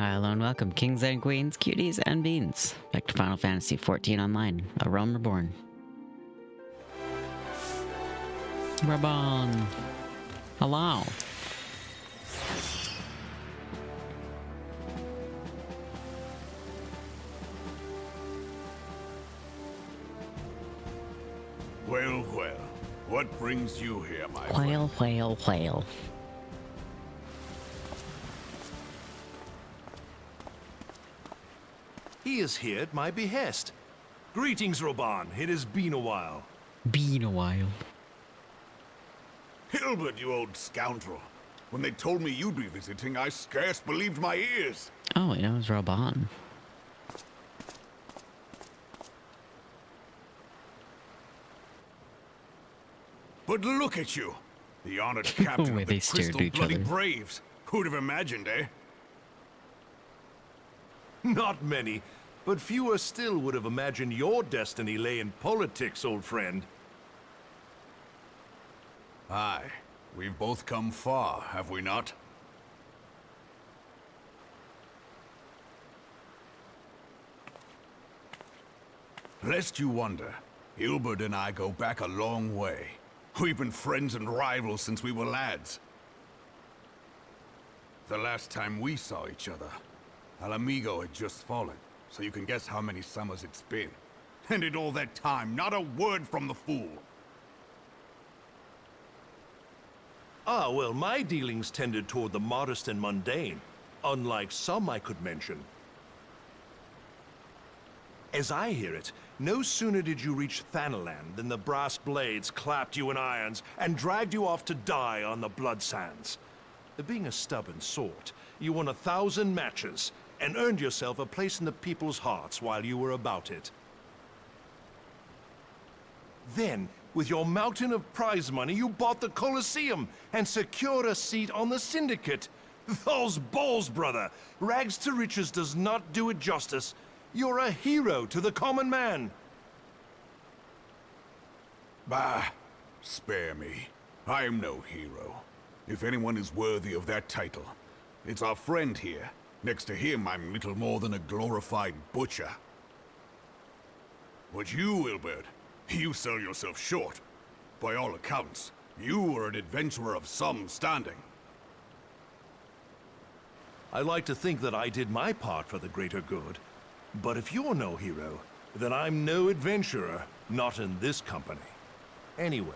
Hello and welcome, kings and queens, cuties and beans, back to Final Fantasy XIV Online, A Realm Reborn. Reborn. Hello. Well, well, what brings you here, my Whale, friend? whale, whale. He is here at my behest. Greetings, Reborn. It has been a while. Been a while. Hilbert, you old scoundrel. When they told me you'd be visiting, I scarce believed my ears. Oh, it was Reborn. But look at you. The honored captain way of the they stared at Crystal each Bloody other. Braves. Who'd have imagined, eh? Not many, but fewer still would have imagined your destiny lay in politics, old friend. Aye. We've both come far, have we not? Lest you wonder, Hilbert and I go back a long way. We've been friends and rivals since we were lads. The last time we saw each other, Alamigo had just fallen, so you can guess how many summers it's been. And in all that time, not a word from the fool. Ah, well, my dealings tended toward the modest and mundane, unlike some I could mention. As I hear it, no sooner did you reach Thanalan than the brass blades clapped you in irons and dragged you off to die on the blood sands. Being a stubborn sort, you won 1,000 matches and earned yourself a place in the people's hearts while you were about it. Then, with your mountain of prize money, you bought the Colosseum and secured a seat on the Syndicate. Those balls, brother! Rags to riches does not do it justice. You're a hero to the common man. Bah, spare me. I am no hero. If anyone is worthy of that title, it's our friend here. Next to him, I'm little more than a glorified butcher. But you, Hilbert, you sell yourself short. By all accounts, you are an adventurer of some standing. I like to think that I did my part for the greater good. But if you're no hero, then I'm no adventurer, not in this company. Anyway.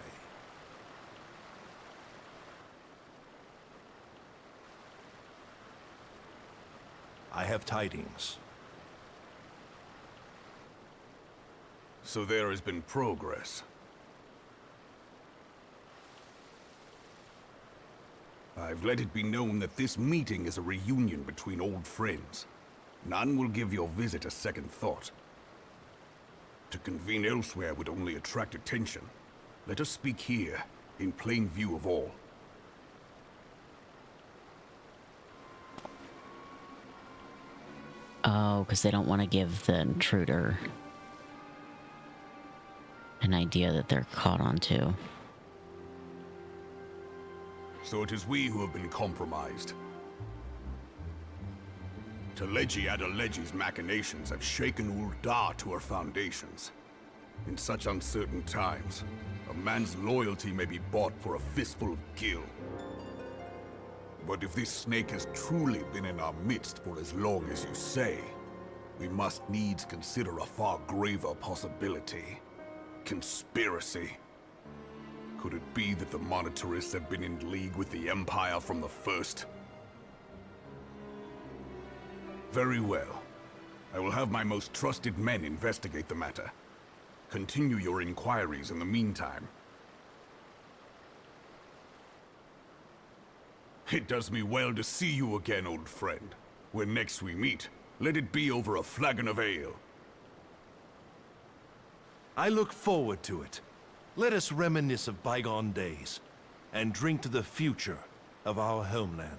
I have tidings. So there has been progress. I've let it be known that this meeting is a reunion between old friends. None will give your visit a second thought. To convene elsewhere would only attract attention. Let us speak here, in plain view of all. Oh, because they don't want to give the intruder an idea that they're caught onto. So it is we who have been compromised. Teleji Adeleji's machinations have shaken Ul'dah to her foundations. In such uncertain times, a man's loyalty may be bought for a fistful of gil. But if this snake has truly been in our midst for as long as you say, we must needs consider a far graver possibility. Conspiracy. Could it be that the Monetarists have been in league with the Empire from the first? Very well. I will have my most trusted men investigate the matter. Continue your inquiries in the meantime. It does me well to see you again, old friend. When next we meet, let it be over a flagon of ale. I look forward to it. Let us reminisce of bygone days and drink to the future of our homeland.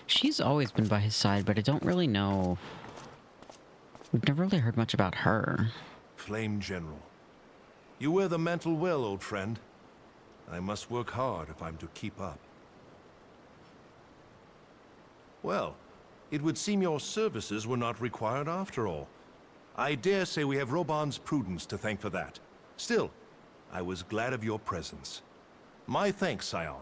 She's always been by his side, but I don't really know We've never really heard much about her. Flame General. You wear the mantle well, old friend. I must work hard if I'm to keep up. Well, it would seem your services were not required after all. I dare say we have Reborn's prudence to thank for that. Still, I was glad of your presence. My thanks, Scion.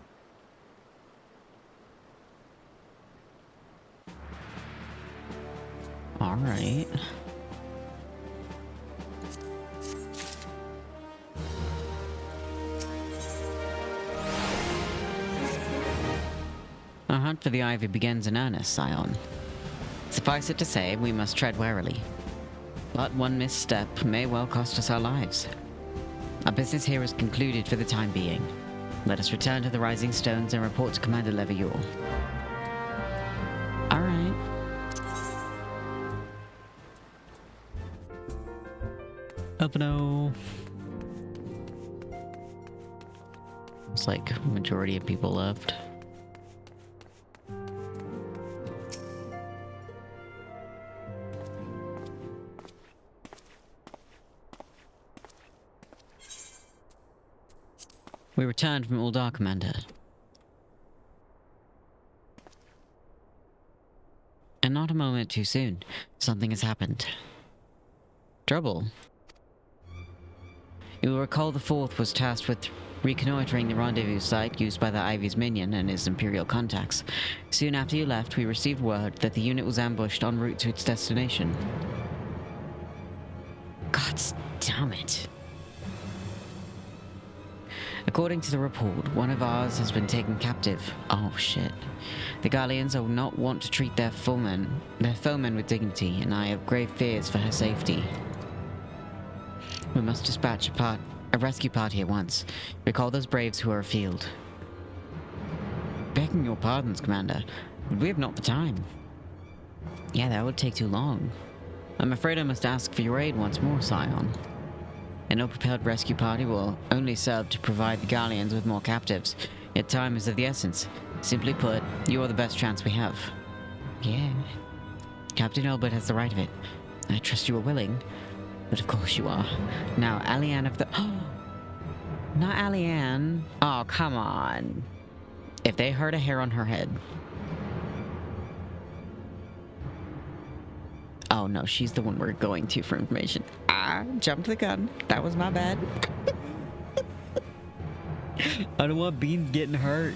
All right. Our hunt for the Ivy begins in earnest, Scion. Suffice it to say, we must tread warily. But one misstep may well cost us our lives. Our business here is concluded for the time being. Let us return to the Rising Stones and report to Commander Levior. Alright. Up no. It's like a majority of people left. We returned from Uldar, Commander. And not a moment too soon. Something has happened. Trouble. You will recall the Fourth was tasked with reconnoitering the rendezvous site used by the Ivy's minion and his Imperial contacts. Soon after you left, we received word that the unit was ambushed en route to its destination. God damn it. According to the report, one of ours has been taken captive. Oh shit. The Galleons will not want to treat their foemen with dignity, and I have grave fears for her safety. We must dispatch a rescue party at once. Recall those braves who are afield. Begging your pardons, Commander, but we have not the time. Yeah, that would take too long. I'm afraid I must ask for your aid once more, Scion. An ill-prepared rescue party will only serve to provide the Galleons with more captives, yet time is of the essence. Simply put, you are the best chance we have. Yeah. Captain Elbert has the right of it. I trust you are willing, but of course you are. Now, Alianne of the... Not Alianne. Oh, come on. If they hurt a hair on her head... Oh no, she's the one we're going to for information. I jumped the gun. That was my bad. I don't want Beans getting hurt.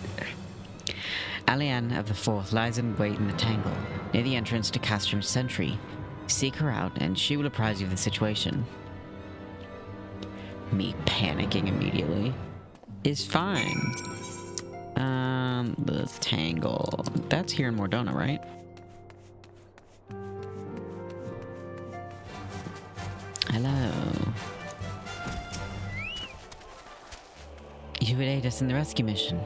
Alianne of the Fourth lies in wait in the Tangle, near the entrance to Castrum's Sentry. Seek her out, and she will apprise you of the situation. Me panicking immediately is fine. The Tangle. That's here in Mordona, right? Hello. You would aid us in the rescue mission.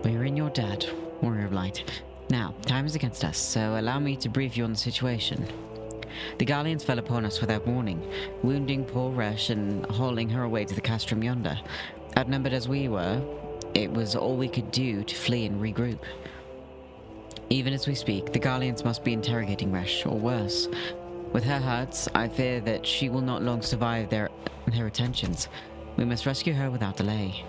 We are in your debt, Warrior of Light. Now, time is against us, so allow me to brief you on the situation. The Galleons fell upon us without warning, wounding poor Resh and hauling her away to the castrum yonder. Outnumbered as we were, it was all we could do to flee and regroup. Even as we speak, the Galleons must be interrogating Resh, or worse. With her hurts, I fear that she will not long survive their attentions. We must rescue her without delay.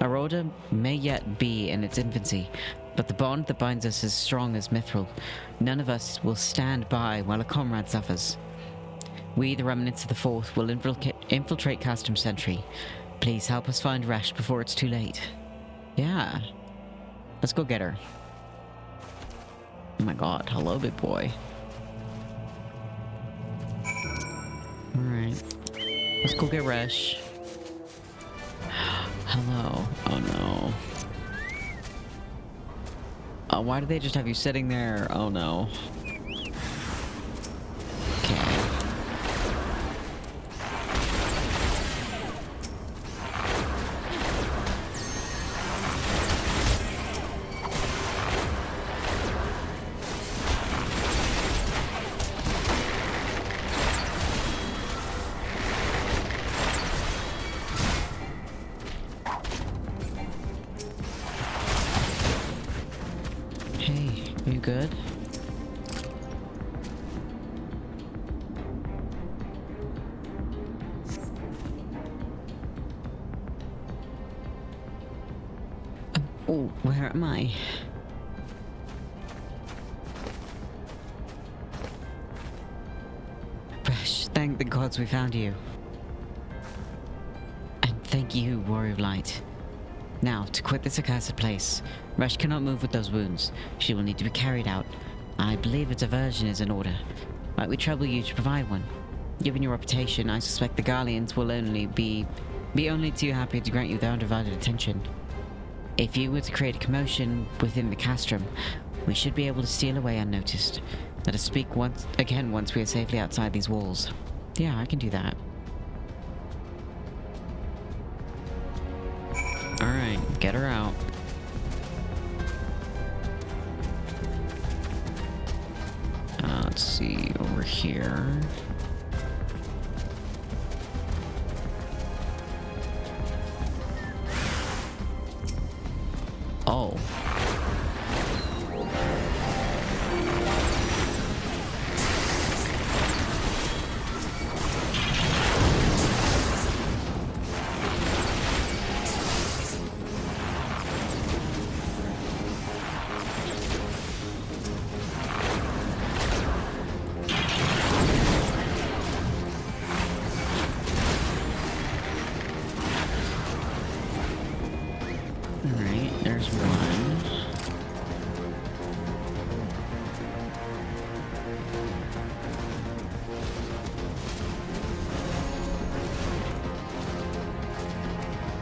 Our order may yet be in its infancy, but the bond that binds us is strong as mithril. None of us will stand by while a comrade suffers. We, the remnants of the Fourth, will infiltrate Custom Sentry. Please help us find Resh before it's too late. Yeah. Let's go get her. Oh my god, hello, big boy. Alright. Let's go get Resh. Hello. Oh no. Why do they just have you sitting there? Oh no. Okay. You good? Oh, where am I? Resh, thank the gods we found you. And thank you, Warrior of Light. Now, to quit this accursed place. Resh cannot move with those wounds. She will need to be carried out. I believe a diversion is in order. Might we trouble you to provide one? Given your reputation, I suspect the Guardians will be only too happy to grant you their undivided attention. If you were to create a commotion within the castrum, we should be able to steal away unnoticed. Let us speak once we are safely outside these walls. Yeah, I can do that. Alright, get her out. Let's see, over here. Oh. Alright, there's one.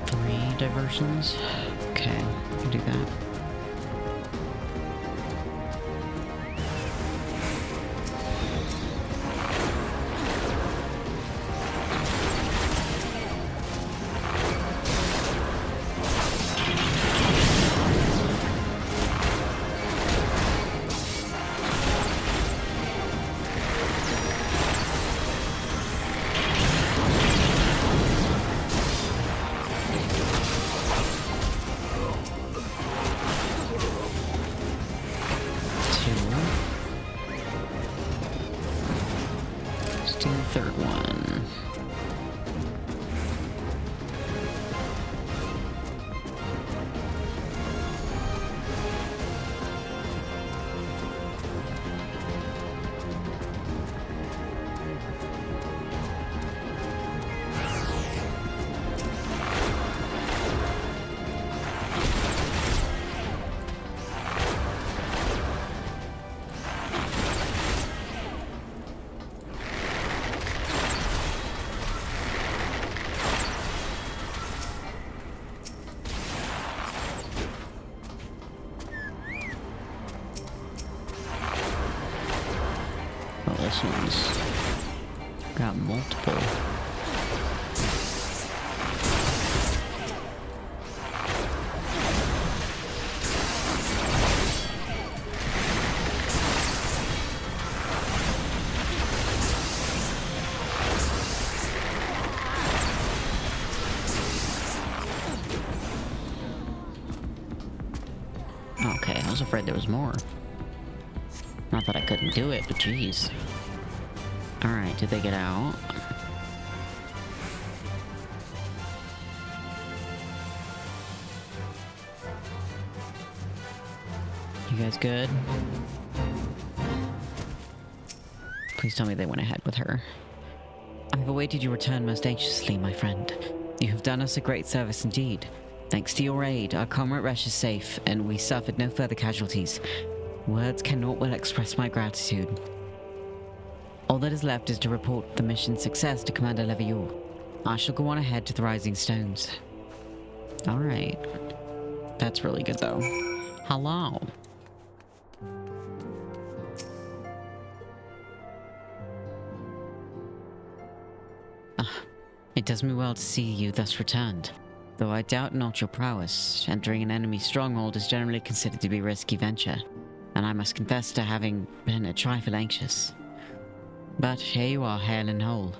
Three diversions? Okay, I can do that. To the third one. Oh, this one's got multiple. Okay, I was afraid there was more. Not that I couldn't do it, but jeez. Alright, did they get out? You guys good? Please tell me they went ahead with her. I've awaited your return most anxiously, my friend. You have done us a great service indeed. Thanks to your aid, our comrade Resh is safe, and we suffered no further casualties. Words cannot well express my gratitude. All that is left is to report the mission's success to Commander Levior. I shall go on ahead to the Rising Stones. Alright. That's really good, though. Hello. It does me well to see you thus returned. Though I doubt not your prowess, entering an enemy stronghold is generally considered to be a risky venture, and I must confess to having been a trifle anxious. But here you are, hale and whole,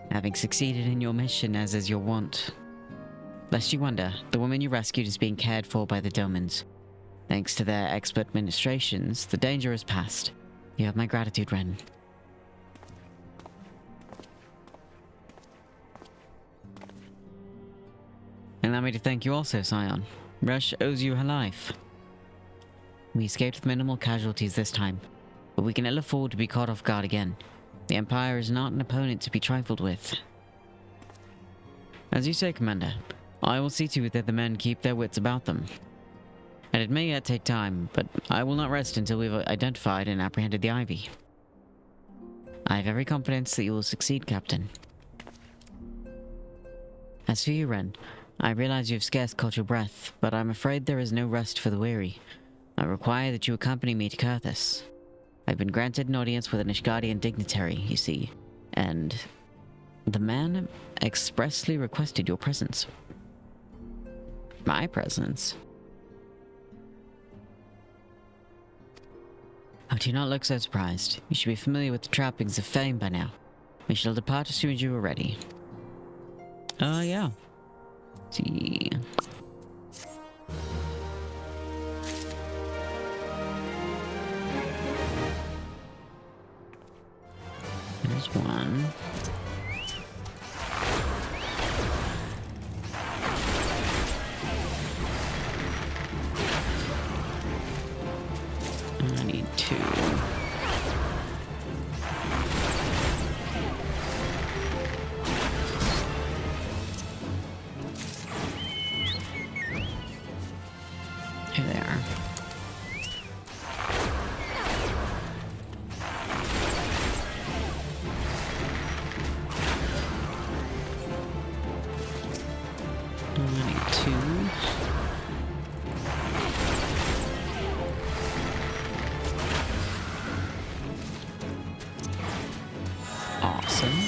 having succeeded in your mission as is your wont. Lest you wonder, the woman you rescued is being cared for by the Domans. Thanks to their expert ministrations, the danger is past. You have my gratitude, Ren. Allow me to thank you also, Scion. Rush owes you her life. We escaped with minimal casualties this time, but we can ill afford to be caught off guard again. The Empire is not an opponent to be trifled with. As you say, Commander, I will see to it that the men keep their wits about them. And it may yet take time, but I will not rest until we've identified and apprehended the Ivy. I have every confidence that you will succeed, Captain. As for you, Ren, I realize you have scarce caught your breath, but I'm afraid there is no rest for the weary. I require that you accompany me to Kurthus. I've been granted an audience with an Ishgardian dignitary, you see, and the man expressly requested your presence. My presence? Oh, do not look so surprised. You should be familiar with the trappings of fame by now. We shall depart as soon as you are ready. Yeah. Let's see. There's one. I need two. Here they are. I need two. Awesome.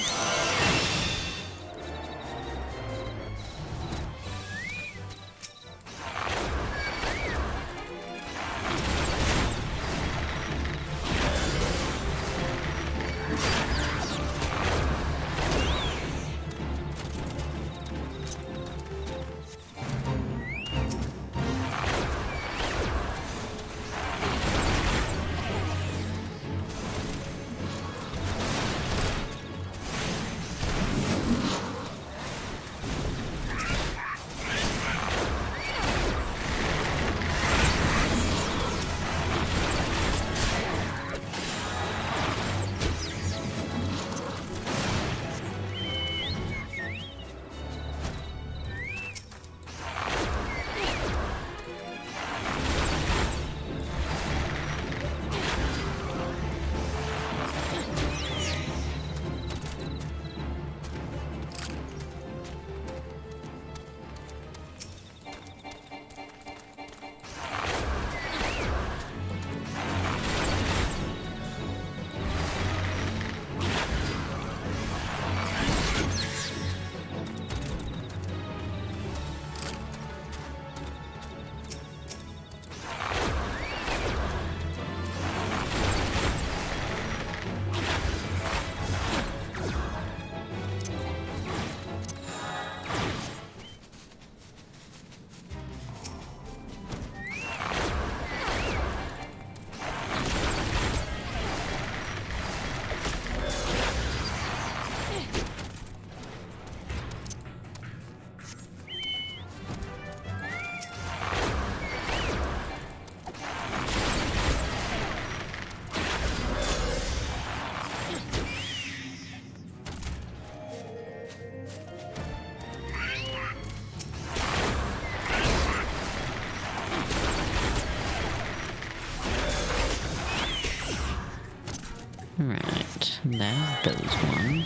Right, there's those one.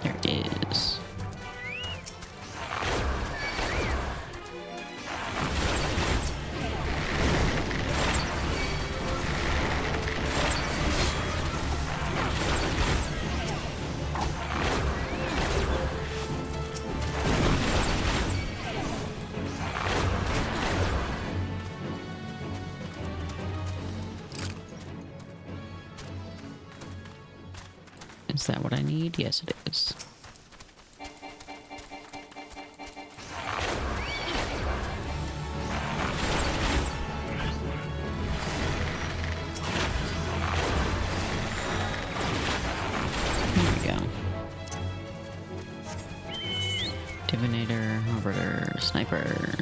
There is. Is that what I need? Yes, it is. There we go. Divinator. Sniper.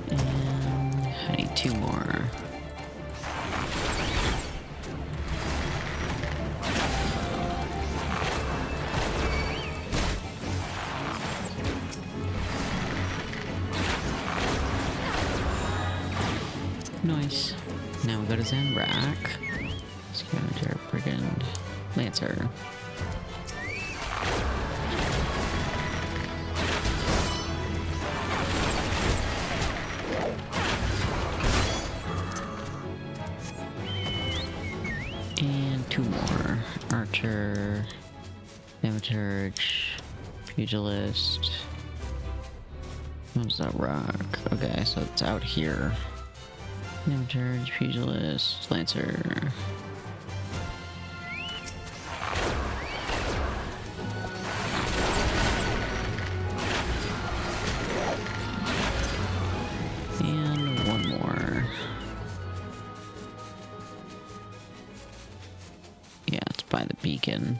And I need 2 more. Nice. Now we go to Zambrak. Scavenger, Brigand, Lancer. And 2 more. Archer, Thaumaturge, Pugilist. What's that rock? Okay, so it's out here. Thaumaturge, Pugilist, Lancer. And 1 more. Yeah, it's by the beacon.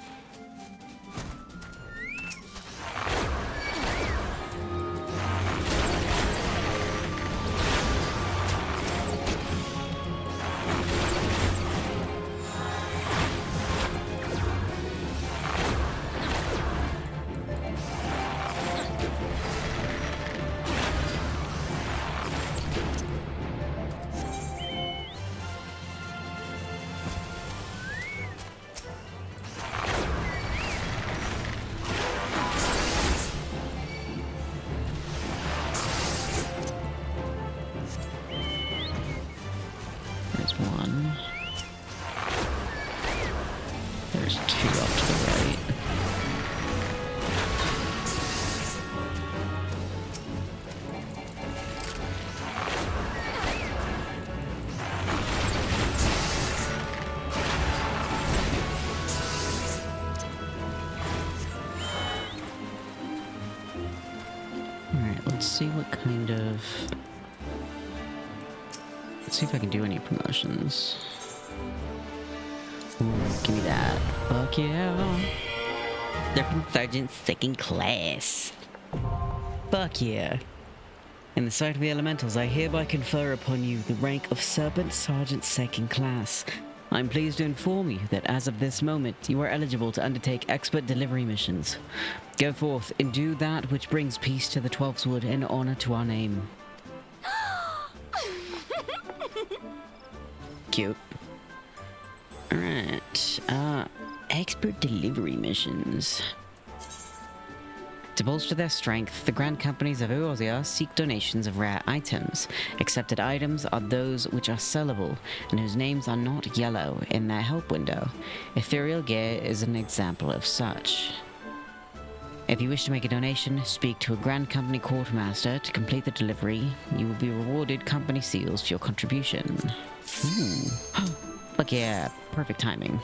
There's 1. There's 2 up to the right. Alright, let's see what kind of... Let's see if I can do any promotions. Ooh, give me that. Fuck yeah. Serpent Sergeant 2nd Class. Fuck yeah. In the sight of the elementals, I hereby confer upon you the rank of Serpent Sergeant 2nd Class. I'm pleased to inform you that as of this moment, you are eligible to undertake expert delivery missions. Go forth and do that which brings peace to the 12th Wood and honor to our name. Cute. Alright, expert delivery missions. To bolster their strength, the Grand Companies of Eorzea seek donations of rare items. Accepted items are those which are sellable, and whose names are not yellow in their help window. Ethereal gear is an example of such. If you wish to make a donation, speak to a Grand Company Quartermaster to complete the delivery. You will be rewarded company seals for your contribution. Ooh. Look, yeah, perfect timing.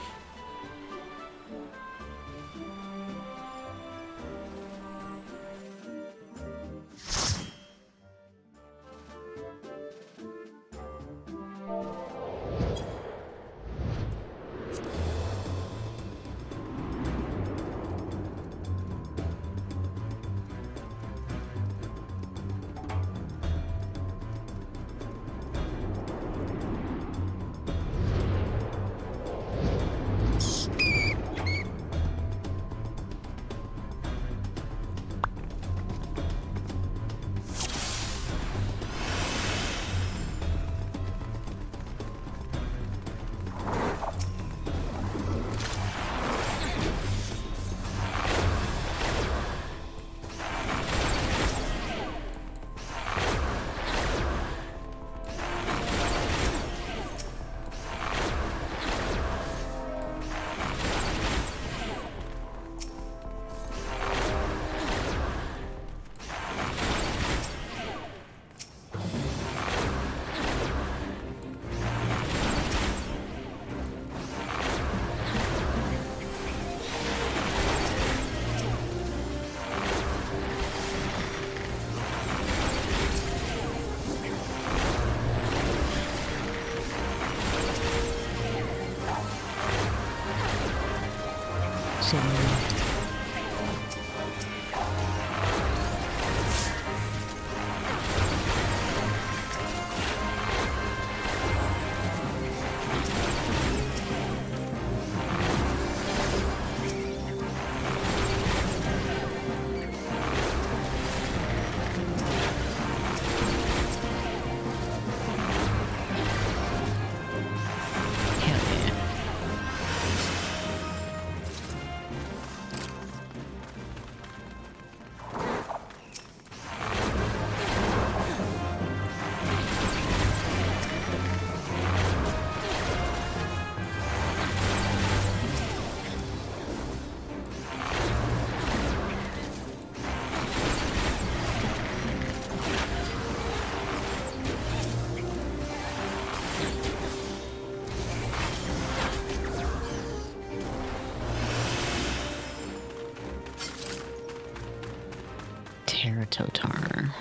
Teratotar.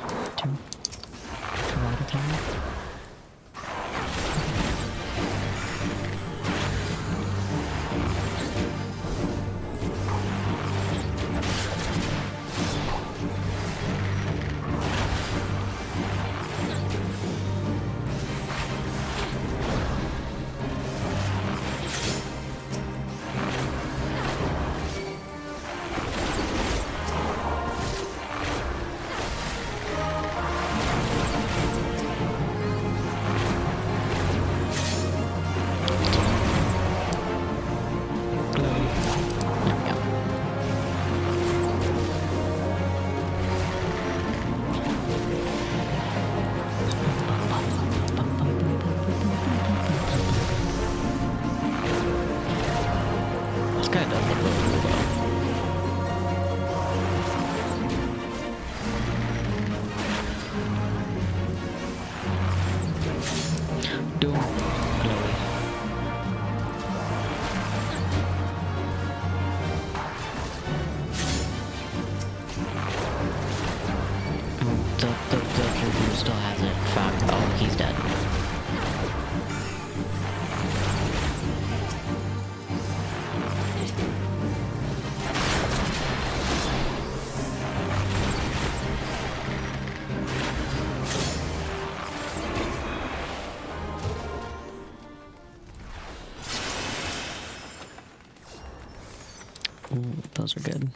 Teratotar? Still has it. Fuck. Oh, he's dead. Ooh, those are good.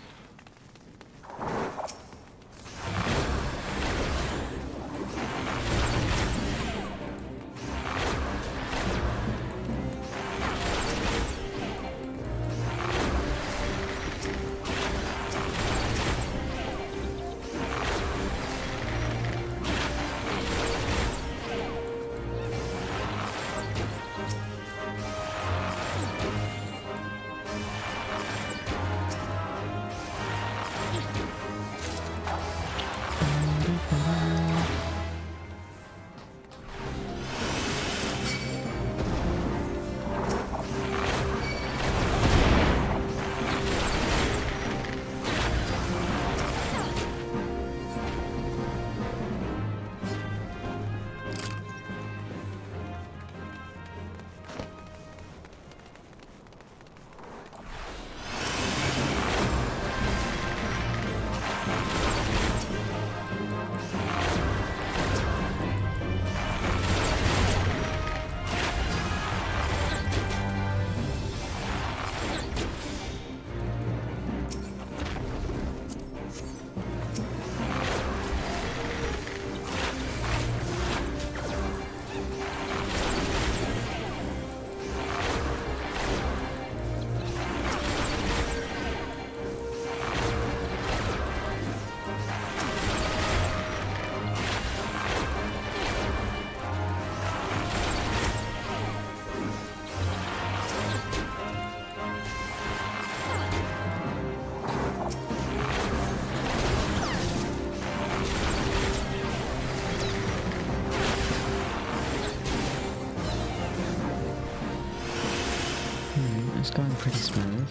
It's going pretty smooth.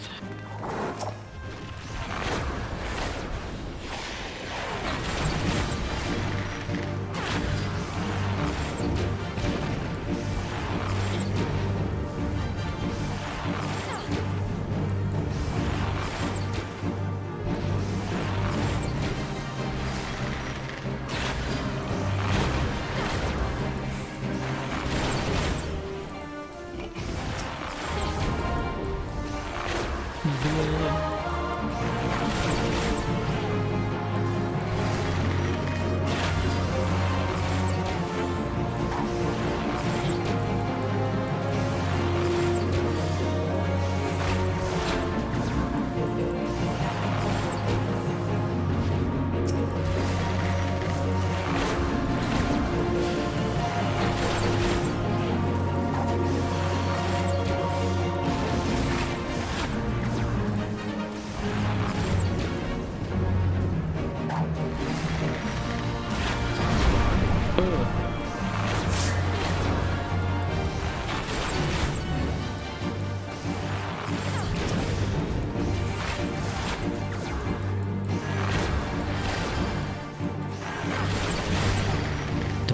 Don't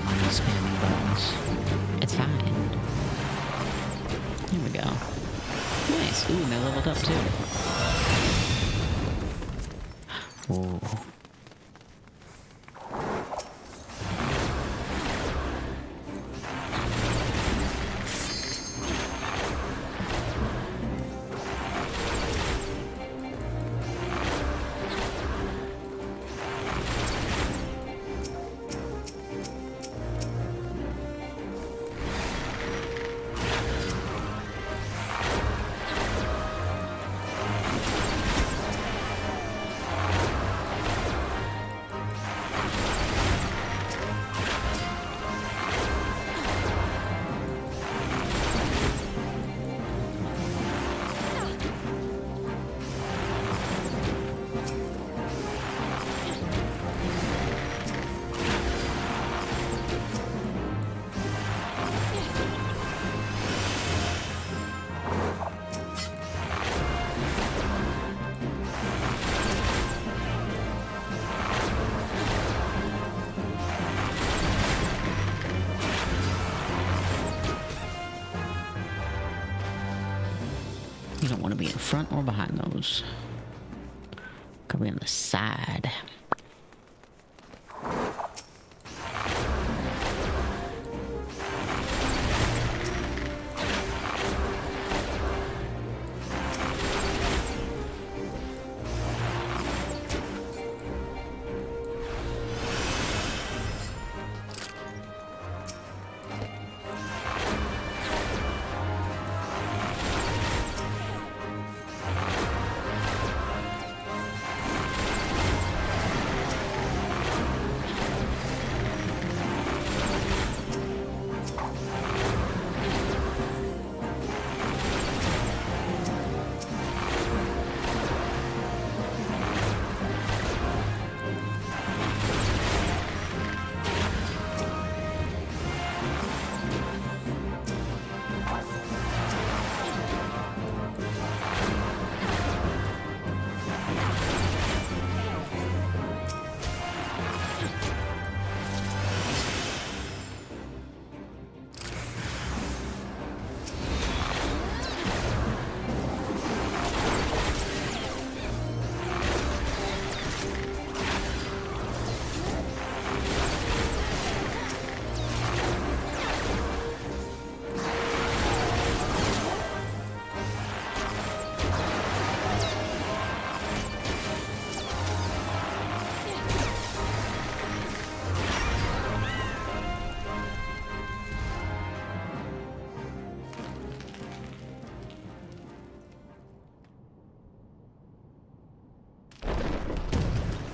want to spamming buttons. It's fine. Here we go. Nice. Ooh, and they leveled up too. Ooh. You don't want to be in front or behind those. Could be on the side.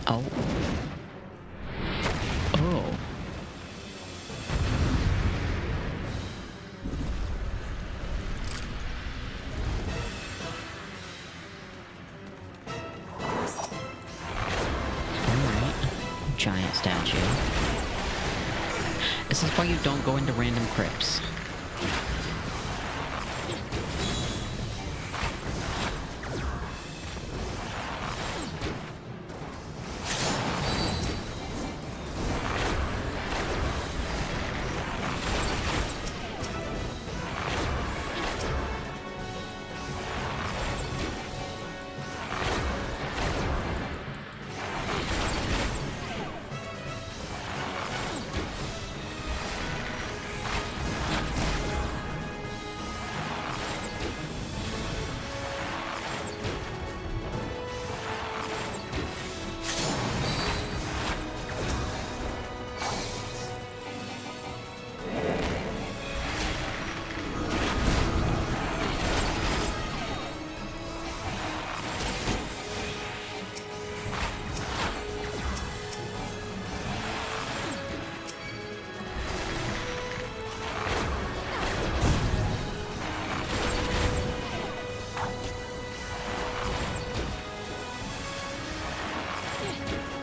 Oh. Oh. Alright. Giant statue. This is why you don't go into random crypts.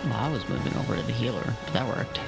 Well, I was moving over to the healer, but that worked.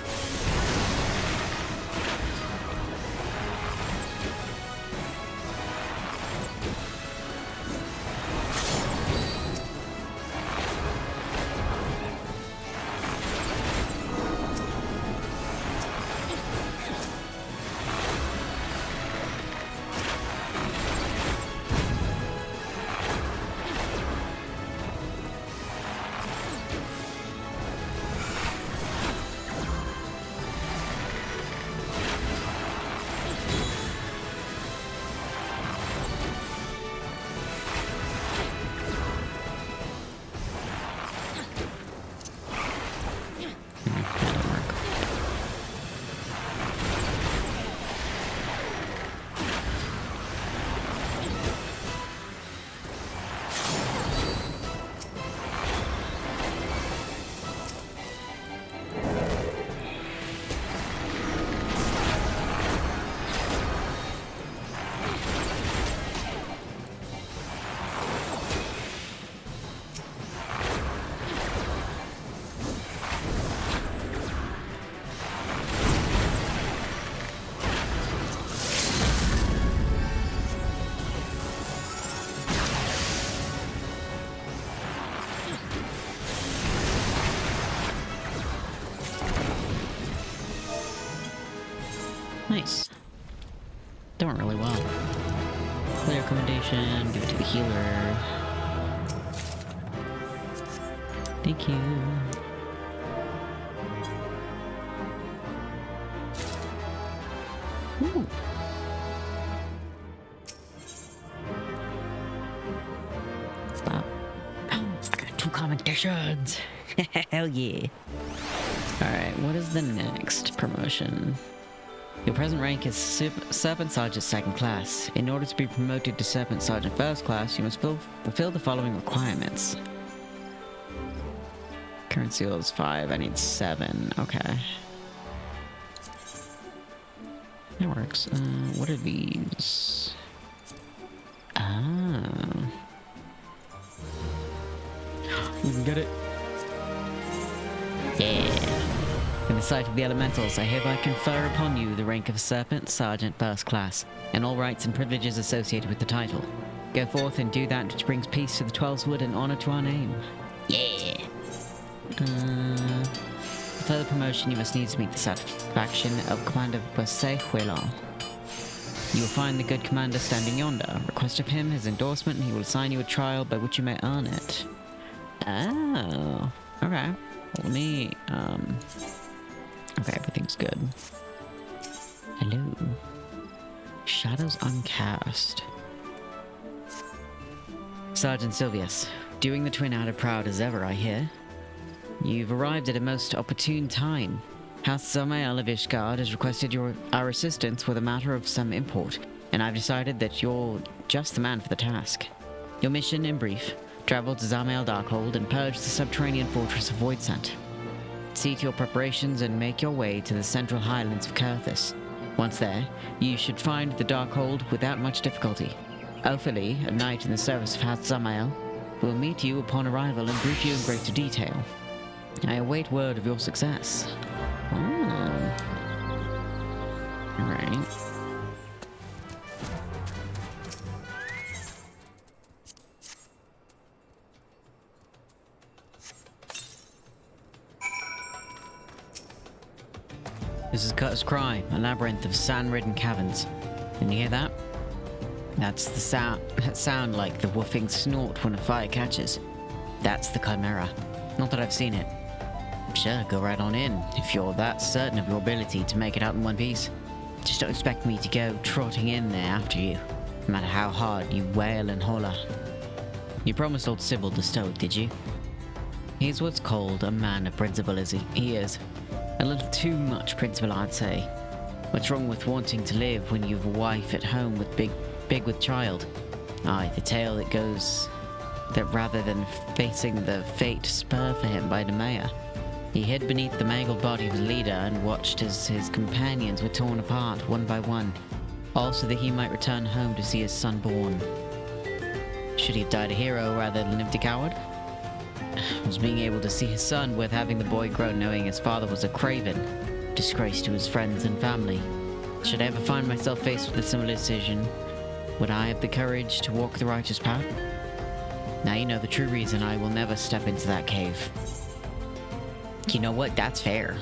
Nice. That went really well. Clear accommodation, give it to the healer. Thank you. Ooh. Stop. I got 2 commendations. Hell yeah. Alright, what is the next promotion? Your present rank is Serpent Sergeant 2nd class. In order to be promoted to Serpent Sergeant 1st class, you must fulfill the following requirements. Current seal is 5, I need 7. Okay. That works. What are these? Ah. We can get it. Yeah. In the sight of the elementals, I hereby confer upon you the rank of Serpent Sergeant 1st class, and all rights and privileges associated with the title. Go forth and do that which brings peace to the 12's Wood and honor to our name. Yeah! For further promotion, you must needs meet the satisfaction of Commander Huela. You will find the good commander standing yonder. Request of him his endorsement, and he will assign you a trial by which you may earn it. Oh, okay. Let me, okay, everything's good. Hello. Shadows uncast. Sergeant Sylvius, doing the Twin Adder proud as ever, I hear. You've arrived at a most opportune time. House Zamael of Ishgard has requested our assistance with a matter of some import, and I've decided that you're just the man for the task. Your mission, in brief, travel to Zamael Darkhold and purge the subterranean fortress of Voidsent. See to your preparations and make your way to the central highlands of Kurthis. Once there, you should find the Darkhold without much difficulty. Ophelie, a knight in the service of House Zamael, will meet you upon arrival and brief you in greater detail. I await word of your success. Oh. Alright. This is Cutter's Cry, a labyrinth of sand-ridden caverns. Can you hear that? That's the sound like the woofing snort when a fire catches. That's the Chimera. Not that I've seen it. Sure, go right on in, if you're that certain of your ability to make it out in one piece. Just don't expect me to go trotting in there after you, no matter how hard you wail and holler. You promised old Sybil the Stoic, did you? He's what's called a man of principle, he is. A little too much principle, I'd say. What's wrong with wanting to live when you've a wife at home with big with child? Aye, the tale that goes that rather than facing the fate spurred for him by Nemea, he hid beneath the mangled body of his leader and watched as his companions were torn apart one by one, all so that he might return home to see his son born. Should he have died a hero rather than lived a coward? Was being able to see his son worth having the boy grow knowing his father was a craven, disgrace to his friends and family? Should I ever find myself faced with a similar decision, would I have the courage to walk the righteous path? Now you know the true reason I will never step into that cave. You know what? That's fair.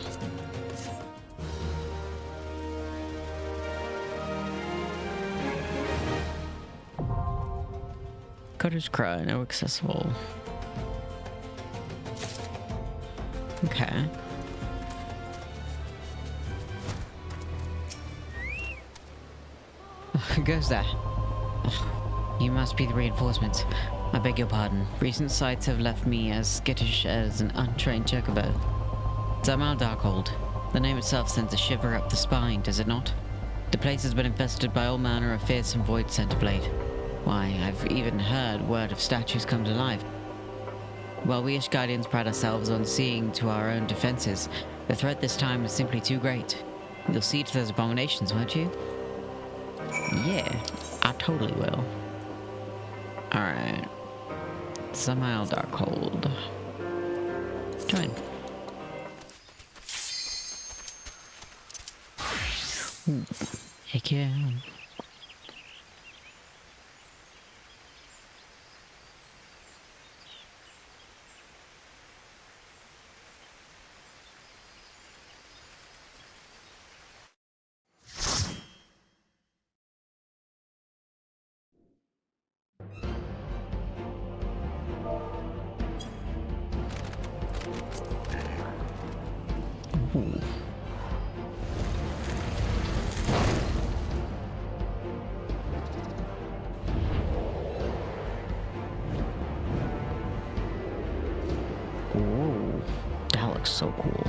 Cutter's Cry, no accessible. Okay. Who goes there? You must be the reinforcements. I beg your pardon. Recent sights have left me as skittish as an untrained chocobo. Zamael Darkhold. The name itself sends a shiver up the spine, does it not? The place has been infested by all manner of fearsome void centerblade. Why, I've even heard word of statues come to life. While we Ishgardians pride ourselves on seeing to our own defenses, the threat this time is simply too great. You'll see to those abominations, won't you? Yeah, I totally will. Alright. Zamael Darkhold. Join. Ooh, heck yeah. so cool.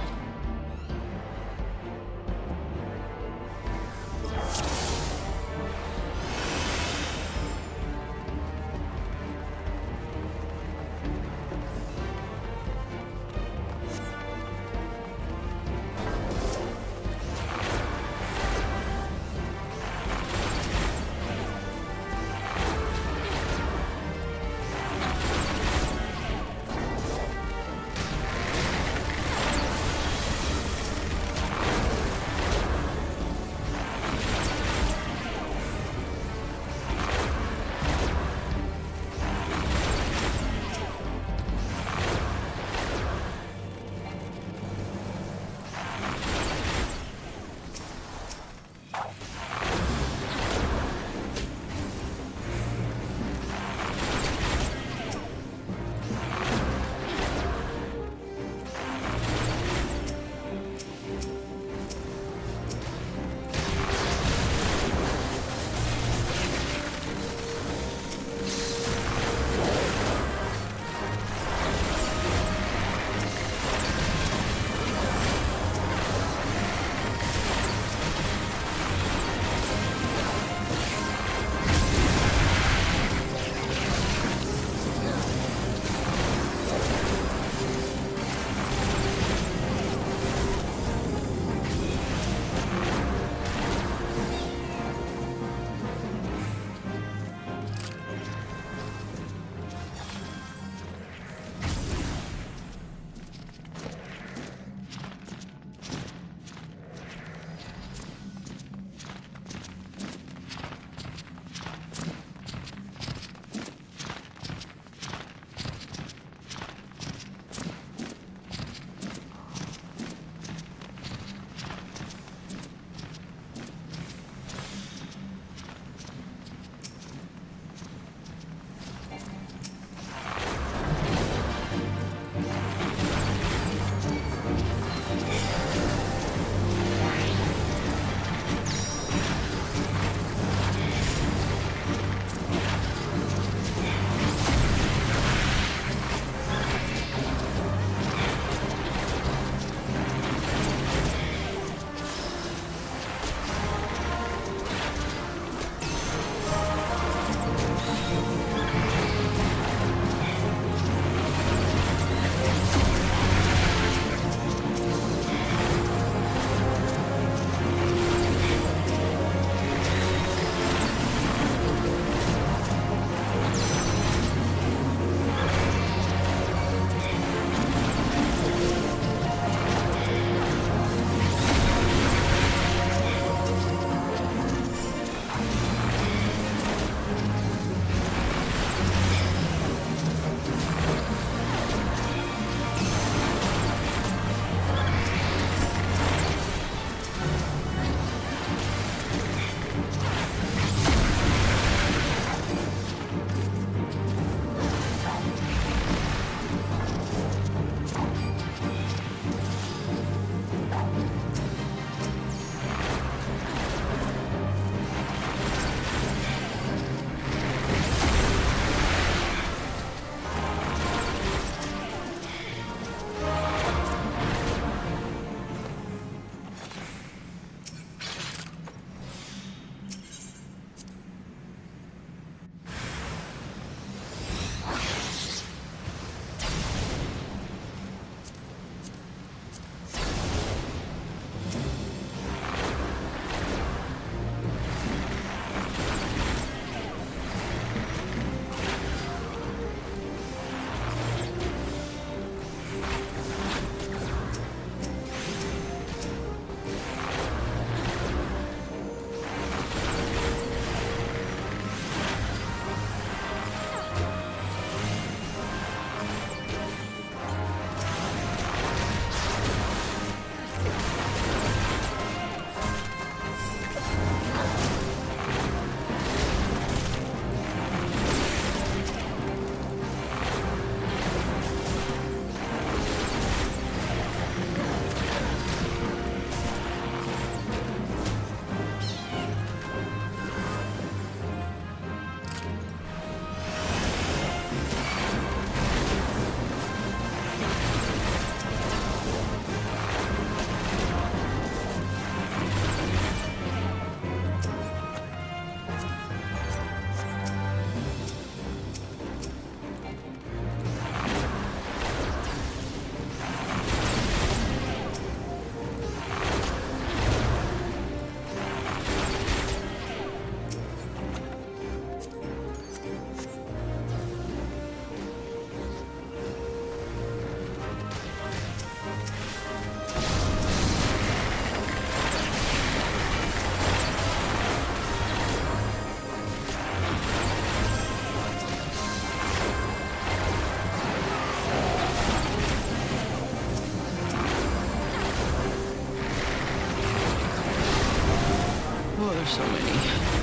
Oh, there's so many.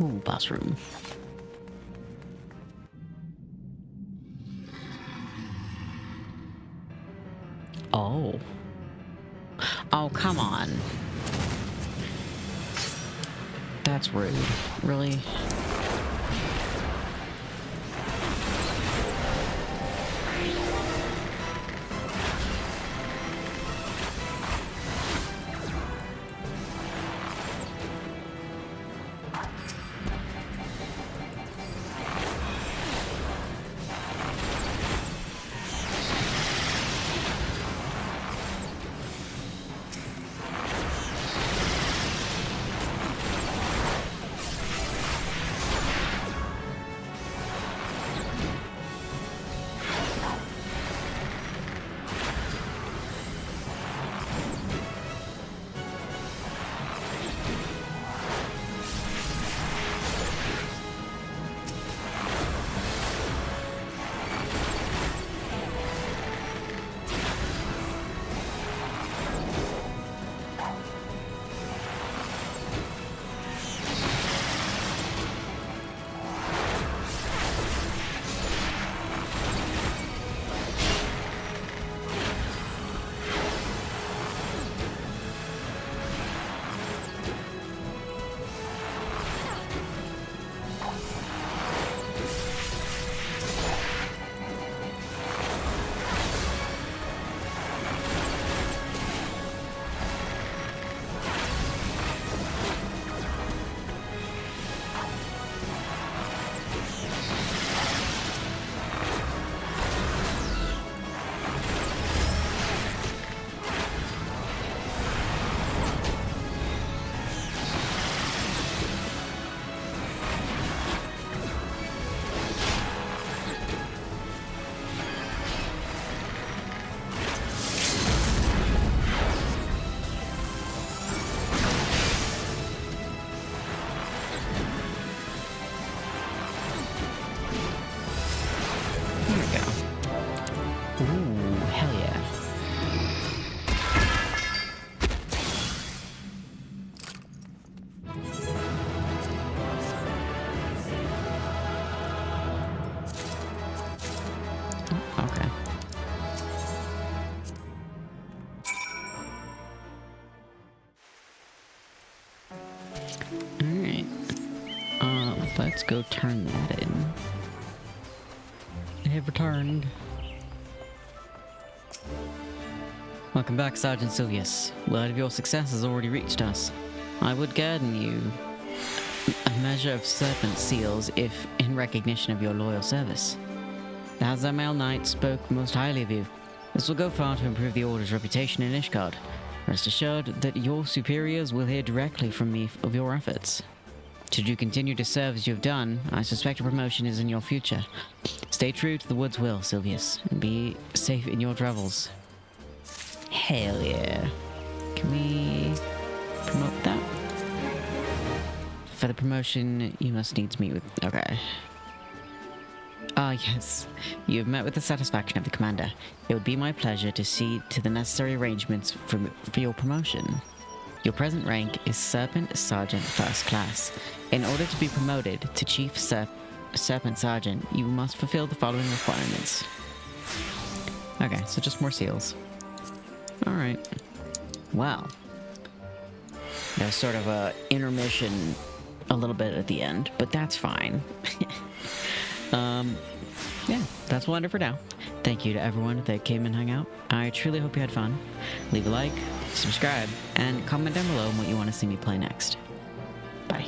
Ooh, bathroom. Oh. Oh, come on. That's rude. Really? Let's go turn that in. I have returned. Welcome back, Sergeant Silvius. Word of your success has already reached us. I would guerdon you a measure of serpent seals if in recognition of your loyal service. The Hazarmel Knight spoke most highly of you. This will go far to improve the Order's reputation in Ishgard. Rest assured that your superiors will hear directly from me of your efforts. Should you continue to serve as you have done, I suspect a promotion is in your future. Stay true to the Wood's will, Silvius, and be safe in your travels. Hell yeah. Can we promote that? For the promotion, you must needs meet with... Okay. Ah, yes. You have met with the satisfaction of the commander. It would be my pleasure to see to the necessary arrangements for your promotion. Your present rank is Serpent Sergeant First Class. In order to be promoted to Chief Serpent Sergeant, you must fulfill the following requirements. Okay, so just more seals. Alright. Well. There's sort of a intermission a little bit at the end, but that's fine. Yeah, that's all I do for now. Thank you to everyone that came and hung out. I truly hope you had fun. Leave a like, subscribe, and comment down below on what you want to see me play next. Bye.